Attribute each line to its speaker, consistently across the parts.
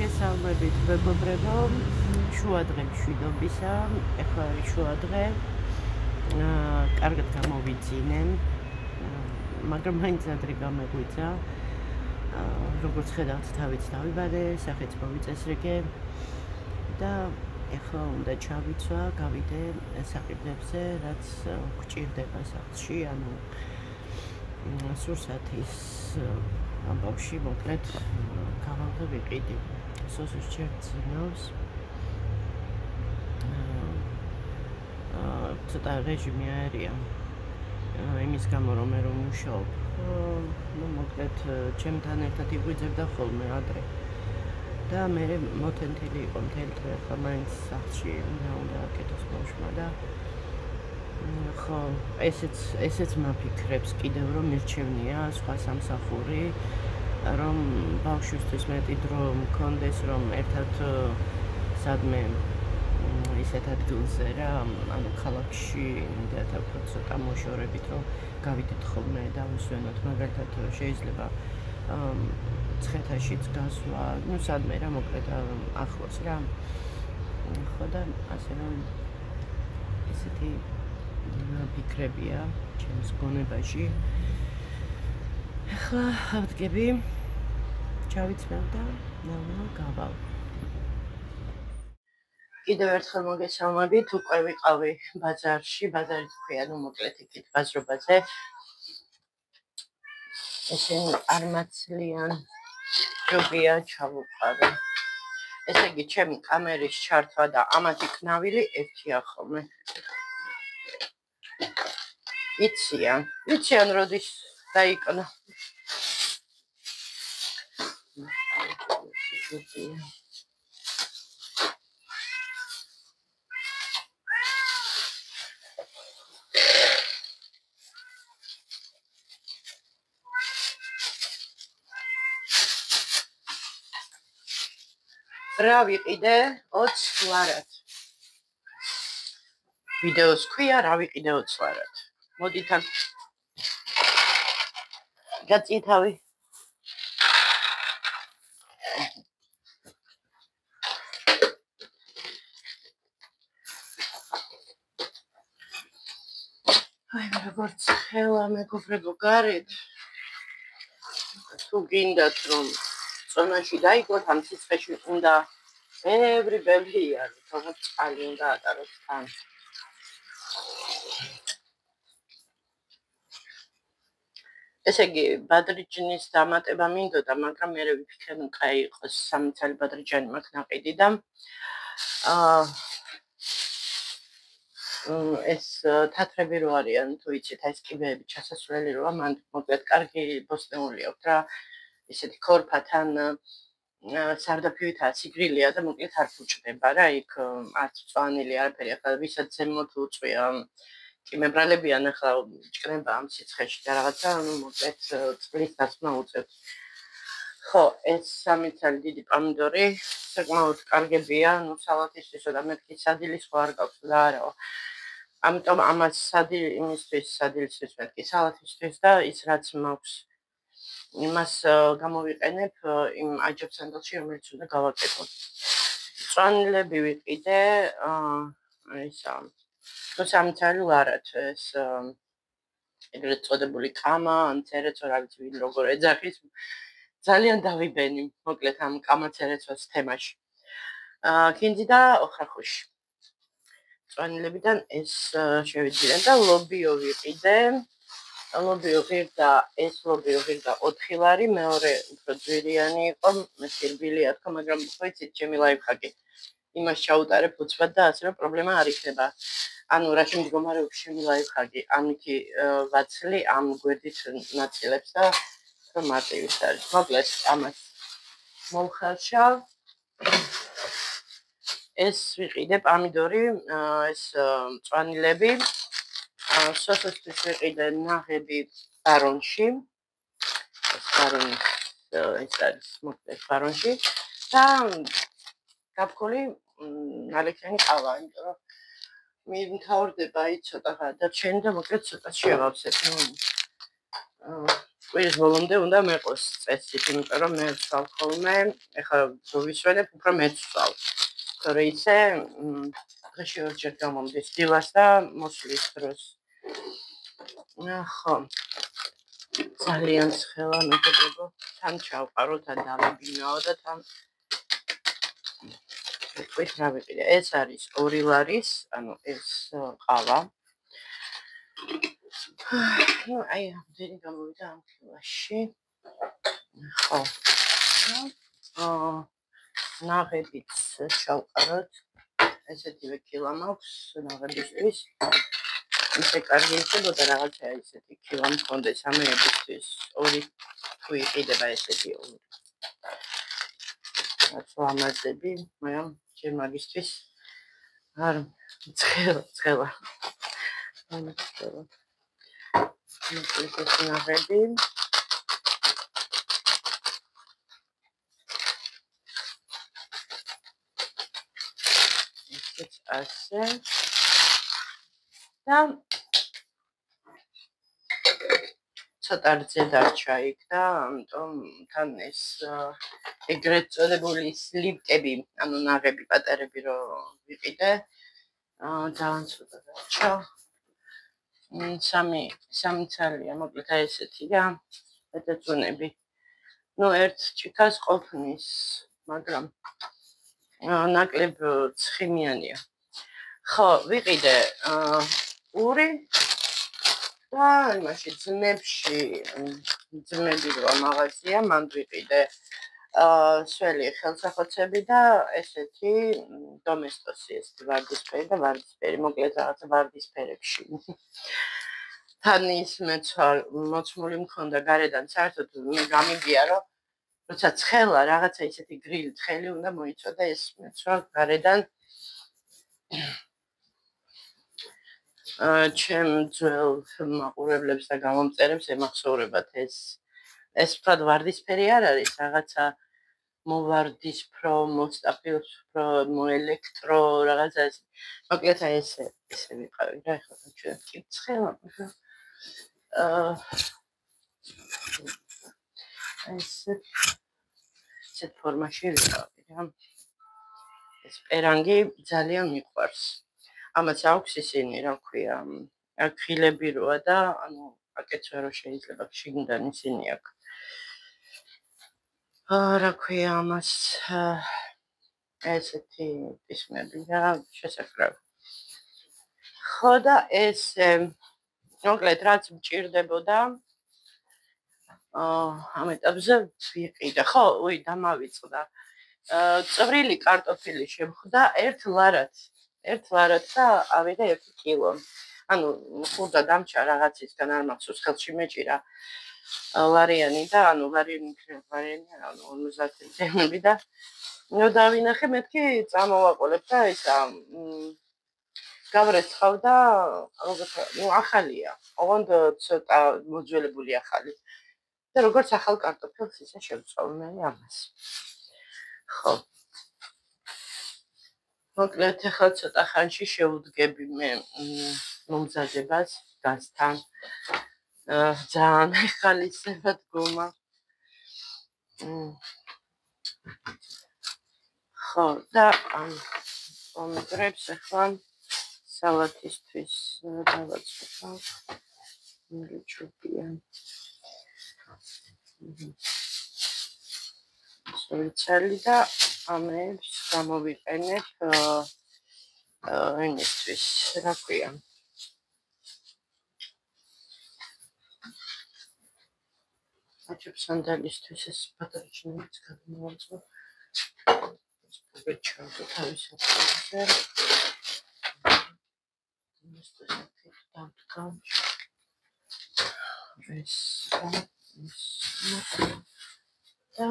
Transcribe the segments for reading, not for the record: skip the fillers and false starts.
Speaker 1: მოგესალმებით მეგობრებო, შუადღე მშვიდობისა, ეხლა შუადღე, კარგად გამოვიძინე, მაგრამ მაინც ადრე გამეგვიძა, როგორც ხედავთ თავიც დავიბადე, სახეც მოვიწესრიგე და ეხლა უნდა ჩავიცვა, გავიდე საყიდებზე, რაც გვჭირდება სახლში, ანუ სურსათის ამბავში მოკლედ გავალ და ვიყიდი. სოსის ჩერცინავს. ცოტა რეჟიმი აერია. იმის გამო რომ მე რომ მუშაობ. მოკლედ ჩემთან ერთად იგვიძებდა ხოლმე ადრე. და მე მოთენთილი იყო მთელი დღე, ახლა მაინც სახლში უნდა აკეთოს ბავშვმა და ხო, ესეც მაფიქრებს კიდევ რომ მირჩევნია სხვა სამსახური, რომ ბავშვისთვის მეტი დრო მქონდეს, რომ ერთად სადმე ისეთ ადგილზე რა, ანუ ქალაქში და ცოტა მოშორებით რომ გავიდეთ ხოლმე და ვისვენოთ, მაგალითად შეიძლება ცხეთაშიც გასვლა, ну სადმე რა, მოკლედ ახლოს რა. ხო და ასე რომ ესეთი ფიქრებია ჩემს გონებაში. ახლა ავდგები, ჩავიცმევ და გავალ. კიდევ ერთხელ მოგესალმებით, უკვე ვიყავი ბაზარში, ბაზარი თქვია, ну მოკლედ იქით ბაზრობაზე. ესენი წარმაცლიან ჯობია ჩავუყარო. ესე იგი, ჩემი კამერის ჩართვა და ამათი კნავილი ერთია ხოლმე. იციან როდის დაიკნა. რა ვიყიდე 20 ლარად. ვიდეოს ქვია რა ვიყიდე 20 ლარად. მოდით ან გაწითავი. აი როგორც ხელა მეგობრებო გარეთ. თუ გინდათ რომ წონაში დაიგოთ ამ სიცხეში უნდა ბევრი იაროთ, თუმცა წყალი უნდა ატაროთ თან. ესე იგი, ბადრიჯნის დამატება მინდოდა, მაგრამ მე ვიფიქრე, რომ კაი იყოს 3 წელი ბადრიჯანი მაქვს ნაყიდი და ეს თათრები რო არიან, თუ იცით, ეს კიბეები ჩასასვლელი როა, მან მოკლედ კარგი ბოსტნეული აქვს რა, ისეთი ქორფათან სარდაფივითაა სიგრილია და მოკლედ არ ფუჭდება რა, იქ არც წვანილი არაფერი, ახლა ვისაც ზემოთ უწვია კიმებრალებიან, ახლა ჭკნება ამ სიცხეში და რაღაცა, ну მოკლედ წყლის დასმა უწევთ. ხო, ეს 3 წელი დიდი პომიდორი, საკმაოდ კარგებია, ну სალათისთვის და მეთქი სადილის ხო არ გაქვს და არაო. ამიტომ ამას იმისთვის სადილისთვის მეთქი სალათისთვის და ის რაც მაქვს იმას გამოვიყენებ იმ აჯაბსანდალში, რომელიც უნდა გავაკეთო. წვანილები ვიყიდე, ისა 3 წელი ლარად ეს ეგრეთ წოდებული კამა, ან ცერეცო, რა ვიცი ვინ როგორ ეძახის. ძალიან დავიბენი, მოკლედ ამ კამაცერეცოს თემაში. კინძი და ოხრახუში. წვანილებიდან ეს შევიძინე და ლობიო ვიყიდე. ლობიო ღირდა, ეს ლობიო ღირდა 4 ლარი, მეორე უფრო ძვირიანი იყო, მესირბილია თქო, მაგრამ ხო იცით, ჩემი ლაიფჰაკი. იმას ჩაუტარებ უცბად და ასე რომ პრობლემა არ იქნება. ანუ რაში მდგომარეობს ჩემი ლაიფჰაკი, ამითი ვაცლი ამ გვერდით ნაწილებს და მარტივის არის. მოკლედ ამას მოვხარშავ. ეს ვიყიდე პომიდორი, ეს წვანილები, სოსისთვის ვიყიდე ნაღები ბარონში. ეს ბარონი ეს არის მოკლედ ბარონში და გაფქოლი ნალექიანი ყავა, იმიტომ რომ მიმთავრდება აი ცოტა გადარჩენი და მოკლედ ცოტა შევავსებ. კვირის ბოლომდე უნდა მეყოს წესით, იმიტომ რომ მე ვცვალ ხოლმე, ეხლა ვისვენებ, უფრო მეც ვცვალ. თორე ისე დღეში ორჯერ გამომდის დილას და მოსვლის დროს. ხო. ძალიან ცხელა მეგობრებო, თან ჩავყარო, თან დავებინაო და თან ვიტყვით რა ვიყიდე. ეს არის 2 ლარის, ანუ ეს ყავა. ну, აი, ამდენი გამოვიდა ამ კილოში. ხო. ნაღებიც ჩავყაროთ. ესეთივე კილა მაქვს ნაღებისთვის. ისე კარგი იქნებოდა რაღაცა ისეთი კილა მქონდეს ამეებისთვის. 2 თუ იყიდება ესეთი 2. რაც ლამაზები, მაგრამ ჯერ მაგისთვის არ ცხელა. ეს ნაღები. ეს ასე. და ცოტა რძე დარჩა იქ და ამიტომ თან ეს ეგრეთ წოდებული სლივკები, ანუ ნაღები პატარები რო ვიყიდე. ძალიან ცოტა დარჩა. 3 ცალია, მოკლედ აი ესეთი რა. დაწუნები. ну, ერთ ჭიქას ყოფნის, მაგრამ ნაკლებ ცხიმიანია. ხო, ვიყიდე 2 და იმაში ძმები რო მაღაზია, მან ვიყიდე სველი ხელსახოცები და ესეთი დომესტოსი, ესეთი ვარდისფერი და ვარდისფერი, მოკლედ რაღაცა ვარდისფერებში. თან ის მოცმული მქონდა გარედან, საერთოდ მე გამიგია, რომ როცა ცხელა რაღაცა ისეთი გრილი თხელი უნდა მოიცვა და ეს მეცვა გარედან ჩემ ძველ მაყურებლებს და გამომწერებს ემახსოვრებათ ეს ვთქვათ ვარდისფერი არ არის, რაღაცა მოვარდისფრო, მოსტაფილფრო, მოელექტრო, რაღაცა ეს. მოკლედ აი ესე ვიყავი რა, ეხლა ჩვენ კი ცხელა. ესეთ ფორმაში ვიყავი რა. ეს პერანგი ძალიან მიყვარს. ამას აქვს ისინი, რა ქვია, აქილები როა და ანუ აკეცვა რო შეიძლება შიგნიდან ისინი აქვს. რა ქვია ამას ესეთი ისმები რა შესაძლოა. ხო და ეს მოკლედ რაც მჭირდებოდა ამ ეტაპზე ვიყიდე. ხო, დამავიწყდა. წვრილი კარტოფილი შემხდა 1 ლარად. 1 ლარად და ავიდა 1 კილო. ანუ ხურდა დამჭა რაღაცისგან არ მახსოვს, ხელში მეჭირა ლარიანი და ანუ ლარიანი, ანუ 50 ცენტები და ნუ დავინახე, მეთქი წამოვაყოლებ და ისა გავრეცხავ და ალბათ ნუ ახალია. ოღონდ ცოტა მოძველებული ახალი. და როგორც ახალ კარტოფილს ისე შევწავლე ამას. ხო. მოკლედ ახლა ცოტა ხანში შევდგები მე მომზადებას გასთან. ძალიან ხალისება დგომა. ხო, და პომიდრებს ახლა სალათისთვის დავაწყობ. მიჩვენე. სოლიცალი და ამებს გამოვიყენებ იმისთვის, რა ქვია. აჩვენებ სანდალისთვის ეს პატრიჩნიც გადმოვაწყო. ვეჩავ თავისუფლზე. ეს დავდგავ. ეს და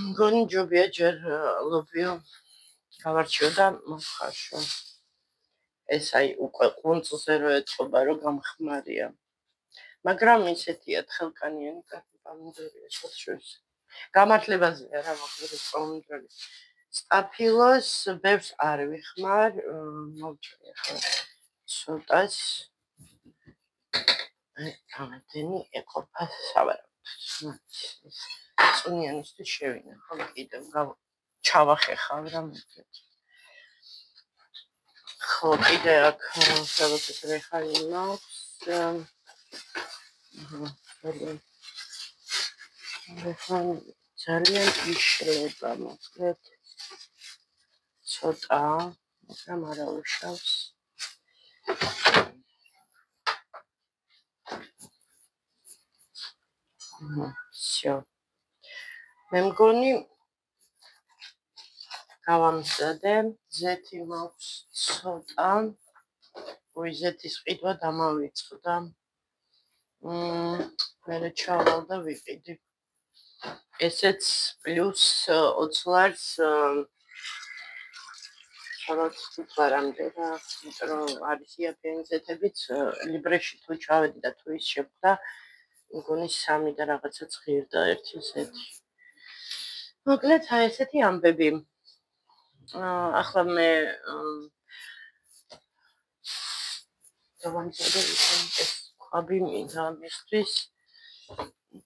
Speaker 1: მგონი ჯობია ჯერ ლობიო გავარჩიო და მოხარშო. ეს აი უკვე ყუნწზე რო ეწყობა, რომ გამხმარია. მაგრამ ისეთია თხელკანიანი კარგი პომიდორია შოთშოს. გამართლებაზეა რა მოკლედ პომიდორი. სტაფილოს ბევრს არ ვიხმარ, მოვჭრე ახლა ცოტას. გამედენი ეყოფა სავარაუდოდ. წუნიანისთვის შევინა, ხო კიდევ ჩავახეხავ რა მოკლედ. ხო კიდე აქ სადაც რეხანი მაქვს. რეხანი ძალიან იშლება მოკლედ. ცოტა, მაგრამ არა უშავს. всё. მე მგონი გავამზადე, ზეთი მაქვს ცოტა. ზეთის ყიდვა დამავიწყდა. მე ჩავალ და ვიყიდი. ესეც პლუს 20 ლარს სადაც უწარამდე რა, იმიტომ რომ არის იაფიანი ზეთებიც, ლიბრეში თუ ჩავედი და თუ ის შეხვდა, მგონი 3 და რაღაცა ღირდა ერთი ზეთი. მოკლედ აი ესეთი ამბები. ახლა მე დავამზადე ეს ყვავი მინდა მისთვის.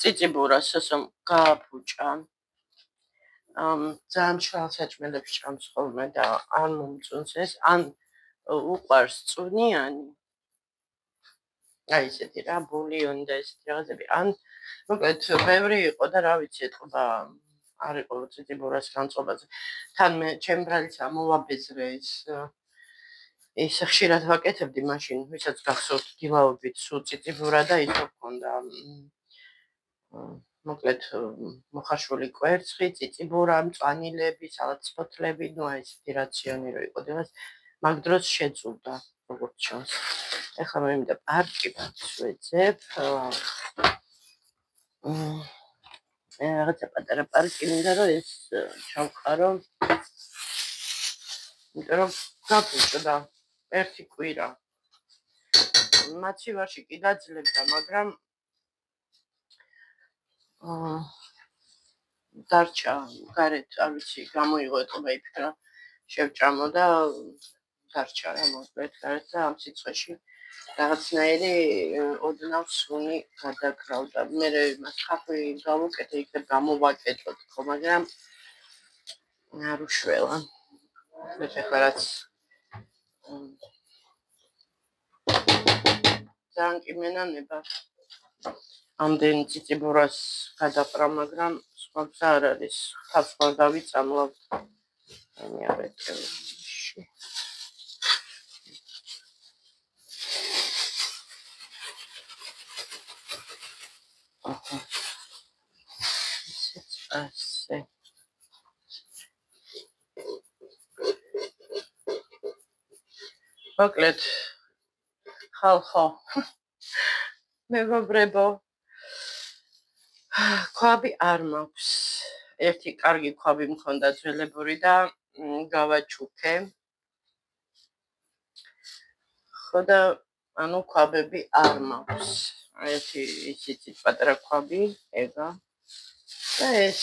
Speaker 1: წიწიბურას ასო გააფუჭა. ძალიან შალ საჭმელებს ჭამს ხოლმე და არ მომწონს ეს, ან უყვარს წვნიანი. აი ესეთი რა, ბულიონი და ესეთი რაღაცები, ან მოკლედ ბევრი იყო და რა ვიცი, ეთყობა არ იყო წიწიბურას განწყობაზე. თან მე ჩემ ბრალიც ამოვაბეზრე ეს ხშირად ვაკეთებდი მაშინ, ვისაც გახსოვთ დილაობით სულ წიწიბურა და ისო გქონდა მოკლედ მოხარშული კვერცხი, წიწიბურა, მწვანილები, სალათის ფოთლები, ნუ აი ესეთი რაციონი რო იყო დილას, მაგ დროს შეწუვდა, როგორც ჩანს. ეხლა მე მინდა პარკი ვეძებ. რაღაცა პატარა პარკი მინდა რომ ეს ჩავყარო. იმიტომ რომ გაფუჭდა ერთი კვირა. მაცივარში კი დაძლებდა, მაგრამ დარჩა გარეთ, არ ვიცი, გამოიღო ეთყობა იფიქრა შევჭამო და დარჩა რა მოკლედ გარეთ და ამ სიცხეში რაღაცნაირი ოდნავ სუნი გადაკრავდა. მე მას ხახვი გავუკეთე, იქნებ გამოვაკეთოთ ხო, მაგრამ არ უშველა. მე ხა რაც ძალიან კი მენანება ამდენი წიწიბურას გადაყრა, მაგრამ სხვაც არ არის. ხავს ხარ დავიწამლავ. მე არ ეტყევში. აჰა. ასე. მოკლედ ხალხო მეგობრებო, ყვავი არ მაქვს. ერთი კარგი ყვავი მქონდა ძველებური და გავაჩუქე. ხო და ანუ ყვავები არ მაქვს. ერთი ისიც პატარა ყვავი, ეგა. და ეს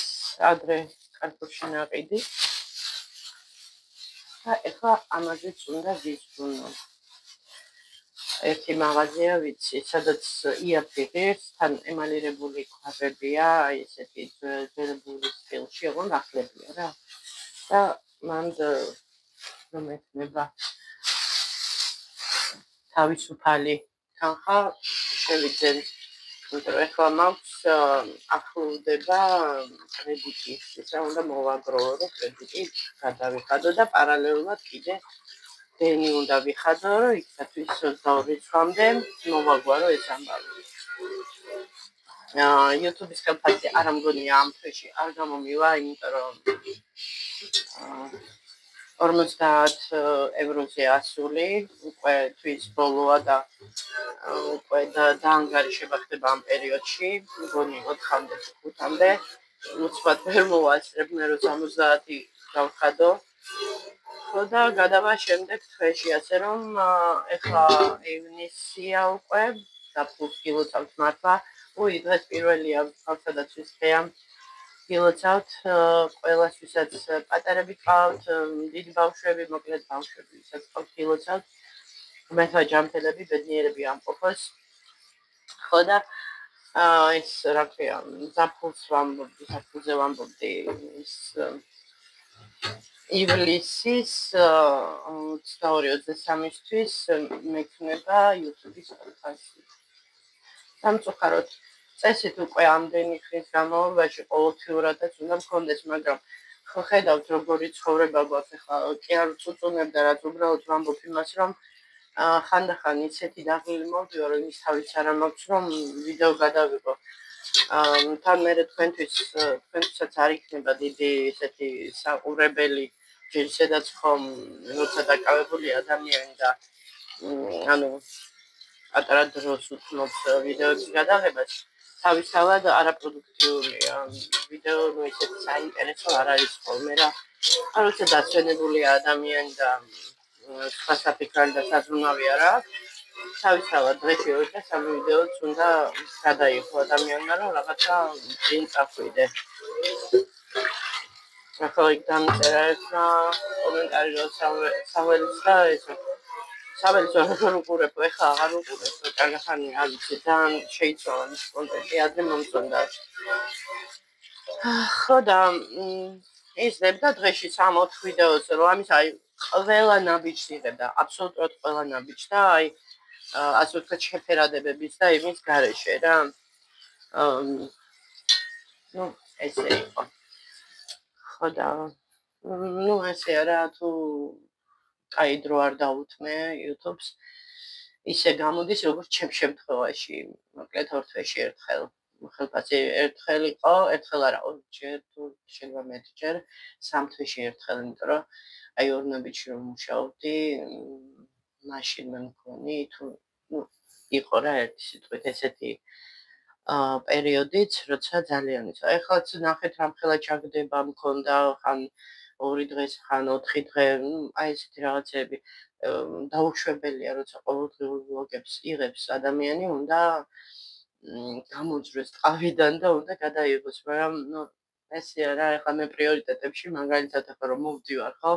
Speaker 1: ადრე კარგოში ნაყიდი. და ეხლა ამაზეც უნდა ვიზრუნო. ერთი მაღაზია ვიცი, სადაც იაფიღეს, თან ემალირებული ყვავებია, აი ესეთი ძველებური სტილში, ოღონდ ახლებია რა. და მან რომ ექნება თავისუფალი თანხა შევიძენ. იმიტომ ეხლა მაქვს ახლოვდება კრედიტი, ისა უნდა მოვაგროვო, რომ კრედიტი გადავიხადო და პარალელურად კიდე დენი უნდა ვიხადო, რომ იქათვის 22 რიცხვამდე მოვაგვარო ეს ამბავი. YouTube-ის კალფაცი არ ამგონია ამ თვეში არ გამომივა, იმიტომ რომ 50 ევროზე ასული, უკვე თვის ბოლოა და უკვე დაანგარიშება ხდება ამ პერიოდში, მგონი 4-მდე, 5-მდე, უცბად ვერ მოვასწრებ, მე რომ 70 გავხადო. ხო და გადავა შემდეგ თვეში, ასე რომ ეხლა ივნისია უკვე და ფულს გილოცავთ მართლა. დღეს პირველია თავსადაცვის დღეა. გილოცავთ ყველას, ვისაც პატარები ყავთ, დიდი ბავშვები, მოკლედ ბავშვები, ვისაც ყავთ გილოცავთ. მეთვა ჯანმრთელები, ბედნიერები ამყოფოს. ხო და ეს რა ქვია, ზაფხულზე ვამბობდი ის ივლისის 22-23-ისთვის მექნება YouTube-ის პოდკასტი. სამწუხაროდ წესით უკვე ამდენი ხნის განმავლობაში ყოველთვიურადაც უნდა მქონდეს, მაგრამ ხო ხედავთ როგორი ცხოვრება გვაქვს ახლა, კი არ წუწუნებ და რაც უბრალოდ ვამბობ იმას, რომ ხანდახან ისეთი დაღლილი მოვდივარ, რომ ის თავის არ მაქვს, რომ ვიდეო გადავიღო. თან მე თქვენთვისაც არ იქნება დიდი ესეთი საყურებელი, ჯერ ისედაც ხომ როცა დაკავებული ადამიანი და ანუ პატარა დროს უცნობს ვიდეოების გადაღებას, თავისთავად არაპროდუქტიულია. ვიდეო ისეთი საინტერესო არ არის ხოლმე რა. როცა დასვენებულია ადამიანი და სხვა საფიქრალი და საზრუნავი არ აქვს, თავისთავად დღეში 2 და 3 ვიდეოც უნდა გადაიღო ადამიანმა, რომ რაღაცა წინ წახვიდე. ახლა იქ დამწერა ეს კომენტარი, რომ საველის და ეს საველის როგორ უყურებ, ეხლა აღარ უყურებ, კარგახანი არ ვიცი, ძალიან შეიცვალა მის კონტენტი, ადრე მომწონდა. ხო და იზრებ და დღეში 3-4 ვიდეოს, რომ ამის აი ყველა ნაბიჯს იღებ და აბსოლუტურად ყველა ნაბიჯს და აი ასე ვთქვათ შეფერადებების და იმის გარეშე რა. ესე იყო. ხო და ესეა რა, თუ აი დრო არ დავუთმე YouTube-ს, ისე გამოდის როგორც ჩემ შემთხვევაში, მოკლედ 2 თვეში ერთხელ. ხელფასი ერთხელ იყო, ერთხელ არა, ორჯერ თუ შეიძლება მეტჯერ, 3 თვეში ერთხელ, იმიტომ რომ აი ორ ნაბიჯში რომ მუშაობდი, მაშინ მე მგონი თუ იყო რა ერთი სიტყვით ესეთი პერიოდიც, როცა ძალიან იცოდა. ეხლაც ნახეთ რამხელა ჩაგდება მქონდა, ხან 2 დღეს, ხან 4 დღე, აი ესეთი რაღაცები დაუშვებელია, როცა ყოველდღიურ ვლოგებს იღებს ადამიანი, უნდა გამოძრეს ტყავიდან და უნდა გადაიღოს, მაგრამ ესეა რა, ეხლა მე პრიორიტეტებში მაგალითად ახლა რომ მოვდივარ, ხო?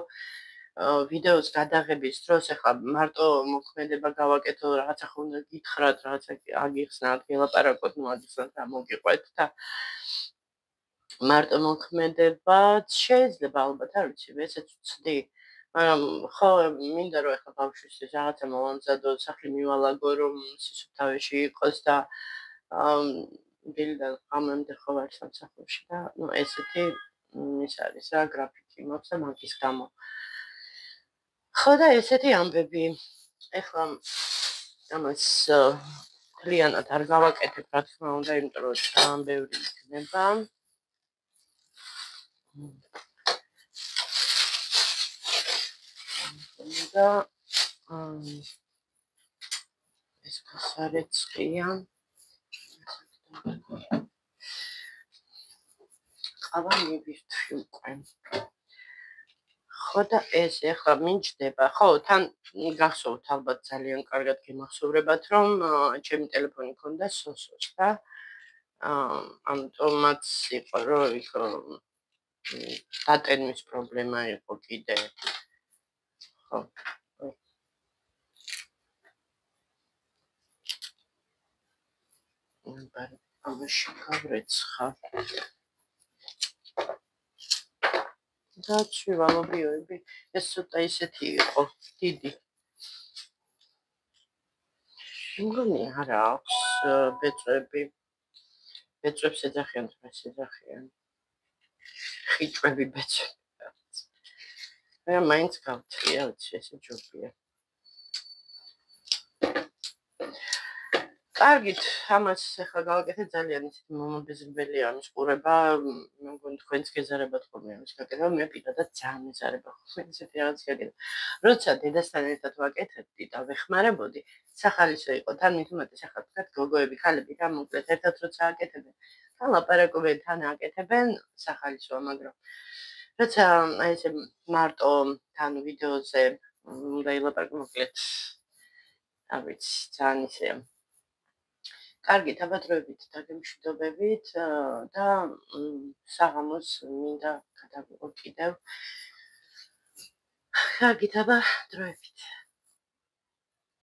Speaker 1: ვიდეოს გადაღების დროს ეხლა მარტო მოქმედება გავაკეთო, რაღაცა ხო უნდა გითხრათ, რაღაცა აგიხსნათ, გელაპარაკოთ, აგიხსნათ და მოგიყვეთ და მარტო მოქმედებაც შეიძლება ალბათ, არ ვიცი, ესეც ვცდი, მაგრამ ხო მინდა რომ ეხლა ბავშვისთვის რაღაცა მოვამზადო, სახლი მივალაგო, რომ სისუფთავეში იყოს და დილიდან ღამემდე ხო ვარ სამსახურში და ესეთი ის არის რა, გრაფიკი მაქვს და მაგის გამო. ხო და ესეთი ამბები. ეხლა ამას მთლიანად არ გავაკეთებ, რა თქმა უნდა, იმიტომ რომ ძალიან ბევრი იქნება. და ეს გასარეცხია. ყავა მივირთვი უკვე. ხო და ეს ეხლა მინჩდება, ხო, თან გახსოვთ ალბათ ძალიან კარგად გემახსოვრებათ, რომ ჩემი ტელეფონი ქონდა სოსოს და ამიტომაც იყო, რომ იქ დატენმის პრობლემა იყო კიდე. ხო. ამაში გავრეცხა. დაცვი ვალობიოები, ეს ცოტა ისეთი იყო, დიდი. მგონი არა აქვს ბეწვები. ბეწვებს ეძახიან, თმას ეძახიან. ხიჭვები ბეწვები. მე მაინც გავთლია, ვიცი, ესე ჯობია. კარგით, ამას ახლა გავაკეთე, ძალიან ისეთი მომაბეზრებელია ამის ყურება, მე მგონი თქვენც გეზარებათ ხოლმე ამის გაკეთება, მე პირადად ძალიან მეზარება ხოლმე ისეთი რაღაც გაკეთება. როცა დედასთან ერთად ვაკეთებდი და ვეხმარებოდი, სახალისო იყო, თან მით უმეტეს ახლა თქვათ გოგოები, ქალები რა მოკლედ ერთად როცა აკეთებენ, თან ლაპარაკობენ, თან აკეთებენ სახალისოა, მაგრამ როცა აი ესე მარტო თან ვიდეოზე უნდა ილაპარაკო მოკლედ, არ ვიცი, ძალიან ისე კარგი დაბადროებით დაგემშვიდობებით და საღამოს მინდა გადავიღო კიდევ. კარგი დაბადროებით.